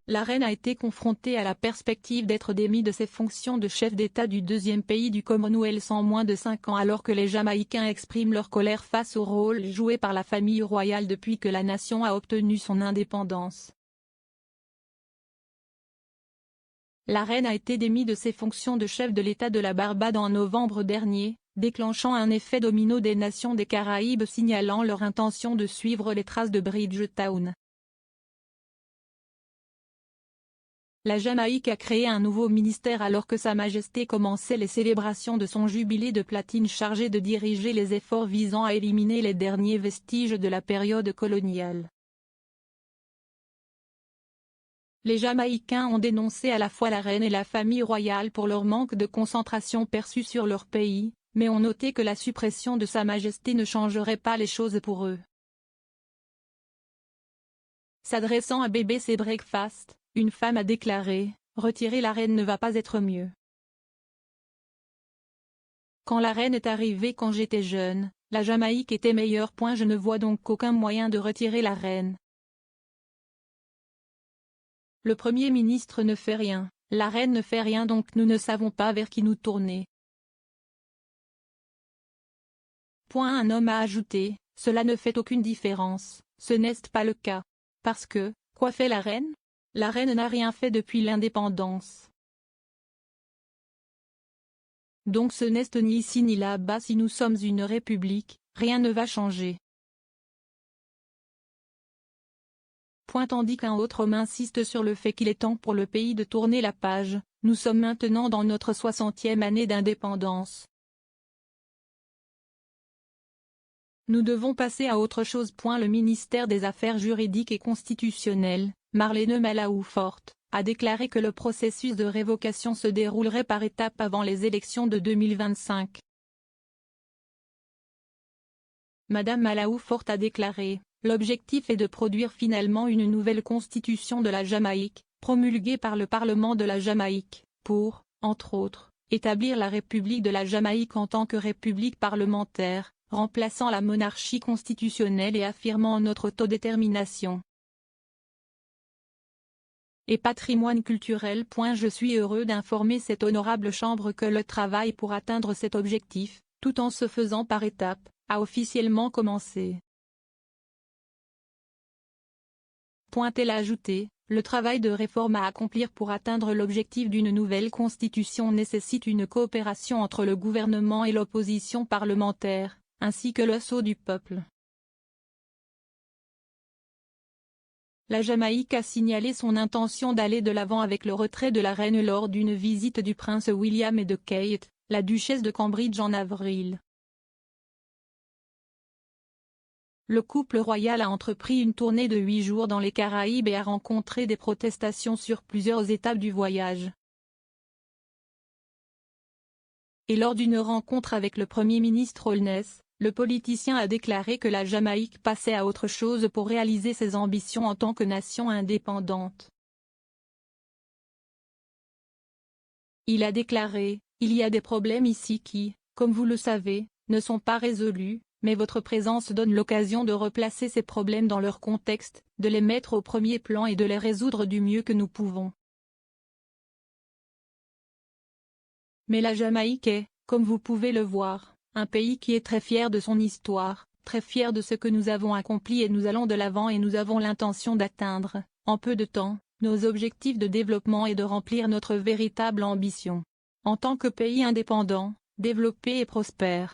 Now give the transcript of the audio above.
La reine a été confrontée à la perspective d'être démise de ses fonctions de chef d'État du deuxième pays du Commonwealth en moins de 5 ans alors que les Jamaïcains expriment leur colère face au rôle joué par la famille royale depuis que la nation a obtenu son indépendance. La reine a été démise de ses fonctions de chef de l'État de la Barbade en novembre dernier, déclenchant un effet domino des nations des Caraïbes signalant leur intention de suivre les traces de Bridgetown. La Jamaïque a créé un nouveau ministère alors que Sa Majesté commençait les célébrations de son jubilé de platine chargé de diriger les efforts visant à éliminer les derniers vestiges de la période coloniale. Les Jamaïcains ont dénoncé à la fois la reine et la famille royale pour leur manque de concentration perçu sur leur pays, mais ont noté que la suppression de Sa Majesté ne changerait pas les choses pour eux. S'adressant à BBC Breakfast, une femme a déclaré « Retirer la reine ne va pas être mieux. Quand la reine est arrivée quand j'étais jeune, la Jamaïque était meilleure. Je ne vois donc aucun moyen de retirer la reine. Le Premier ministre ne fait rien, la reine ne fait rien donc nous ne savons pas vers qui nous tourner. » Un homme a ajouté « Cela ne fait aucune différence, ce n'est pas le cas. Parce que, quoi fait la reine ? La reine n'a rien fait depuis l'indépendance. Donc ce n'est ni ici ni là-bas si nous sommes une république, rien ne va changer. » Tandis qu'un autre homme insiste sur le fait qu'il est temps pour le pays de tourner la page, nous sommes maintenant dans notre 60e année d'indépendance. Nous devons passer à autre chose. Le ministère des Affaires juridiques et constitutionnelles, Marlene Malahoufort, a déclaré que le processus de révocation se déroulerait par étapes avant les élections de 2025. Madame Malahoufort a déclaré « L'objectif est de produire finalement une nouvelle constitution de la Jamaïque, promulguée par le Parlement de la Jamaïque, pour, entre autres, établir la République de la Jamaïque en tant que république parlementaire, remplaçant la monarchie constitutionnelle et affirmant notre autodétermination. Et patrimoine culturel. Je suis heureux d'informer cette honorable chambre que le travail pour atteindre cet objectif, tout en se faisant par étapes, a officiellement commencé. » Elle a ajouté, le travail de réforme à accomplir pour atteindre l'objectif d'une nouvelle constitution nécessite une coopération entre le gouvernement et l'opposition parlementaire, ainsi que l'assaut du peuple. La Jamaïque a signalé son intention d'aller de l'avant avec le retrait de la reine lors d'une visite du prince William et de Kate, la duchesse de Cambridge en avril. Le couple royal a entrepris une tournée de 8 jours dans les Caraïbes et a rencontré des protestations sur plusieurs étapes du voyage. Et lors d'une rencontre avec le Premier ministre Holness, le politicien a déclaré que la Jamaïque passait à autre chose pour réaliser ses ambitions en tant que nation indépendante. Il a déclaré « Il y a des problèmes ici qui, comme vous le savez, ne sont pas résolus, mais votre présence donne l'occasion de replacer ces problèmes dans leur contexte, de les mettre au premier plan et de les résoudre du mieux que nous pouvons. » Mais la Jamaïque est, comme vous pouvez le voir, un pays qui est très fier de son histoire, très fier de ce que nous avons accompli et nous allons de l'avant et nous avons l'intention d'atteindre, en peu de temps, nos objectifs de développement et de remplir notre véritable ambition. En tant que pays indépendant, développé et prospère.